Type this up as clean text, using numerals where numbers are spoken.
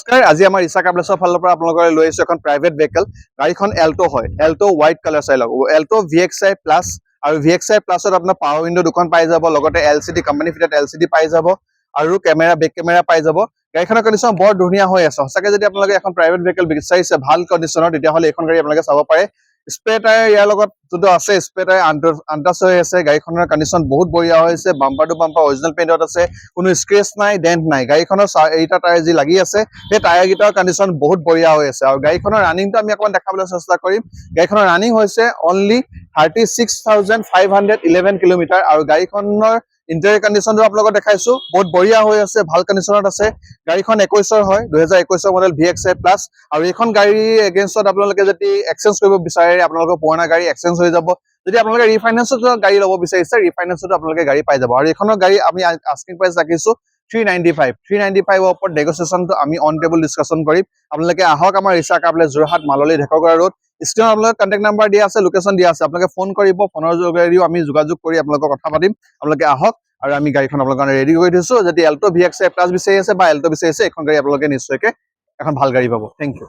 নমস্কাৰ আজি আমাৰ ইছা কাবলেছৰ ফালৰ পৰা আপোনালোকৰ লৈ আহিছো এখন প্ৰাইভেট ভেহিকল গাড়ীখন এল্টো হয় এল্টো হোৱাইট কালাৰ চাই লওক এল্টো VXI প্লাছ আৰু VXI প্লাছত আপোনাৰ পাৱাৰ উইণ্ডো দুখন পাই যাব লগতে LCD কোম্পানী ফিটেড LCD পাই যাব আৰু কেমেৰা বেক কেমেৰা পাই যাব গাড়ীখনৰ কণ্ডিশ্যন বৰ ধুনীয়া হৈ আছে সঁচাকৈ যদি আপোনালোকে এখন প্ৰাইভেট ভেহিকল বিচাৰিছে ভাল কণ্ডিশ্যনৰ তেতিয়াহ'লে এইখন গাড়ী আপোনালোকে চাব পাৰে স্প্ৰে টায়াৰ ইয়াৰ লগত যোনটো আছে স্প্ৰে টায়াৰ আনটাচ হৈ আছে গাড়ীখনৰ কণ্ডিশ্যন বহুত বঢ়িয়া হৈছে বাম্পাৰ টু বাম্পাৰ অৰিজিনেল পেইণ্টত আছে কোনো স্ক্ৰেচ নাই ডেণ্ট নাই গাড়ীখনৰ এইটা টায়াৰ যি লাগি আছে সেই টায়াৰ গিটাৰ কণ্ডিশ্যন বহুত বঢ়িয়া হৈ আছে আৰু গাড়ীখনৰ ৰানিংটো আমি অকমান দেখাবলৈ চেষ্টা কৰিম গাড়ীখনৰ ৰানিং হৈছে অনলি 36,511 কিলোমিটাৰ আৰু গাড়ীখনৰ ইণ্টেৰিয়ৰ কণ্ডিশ্যনটো আপোনালোকক দেখাইছো বহুত বঢ়িয়া হৈ আছে ভাল কণ্ডিশ্যনত আছে গাড়ীখন 21ৰ হয় 2021ৰ মডেল VXI প্লাছ আৰু এইখন গাড়ী এগেইনষ্টত আপোনালোকে যদি এক্সচেঞ্জ কৰিব বিচাৰে আপোনালোকৰ পুৰণা গাড়ী এক্সচেঞ্জ হৈ যাব যদি আপোনালোকে ৰিফাইনেন্সত গাড়ী ল'ব বিচাৰিছে ৰিফাইনেন্সতো আপোনালোকে গাড়ী পাই যাব আৰু এইখনৰ গাড়ী আমি আস্কিং প্ৰাইচ ৰাখিছো 395 ওপৰত নেগোচিয়েশ্যনটো আমি অন টেবল ডিছকাশ্যন কৰিম আপোনালোকে আহক আমাৰ ইছা কাবলে যোৰহাট মাললী ঢেকৰগড় ৰোড স্ক্ৰীনত আপোনালোকৰ কণ্টেক্ট নাম্বাৰ দিয়া আছে লোকেশ্যন দিয়া আছে আপোনালোকে ফোন কৰিব ফোনৰ যোগেদিও আমি যোগাযোগ কৰি আপোনালোকক কথা পাতিম আপোনালোকে আহক আৰু আমি গাড়ীখন আপোনালোকৰ কাৰণে ৰেডি কৰি থৈছো যদি এল্টো VXI প্লাছ বিচাৰি আছে বা এল্টো বিচাৰি আছে এখন গাড়ী আপোনালোকে নিশ্চয়কৈ এখন ভাল গাড়ী পাব থেংক ইউ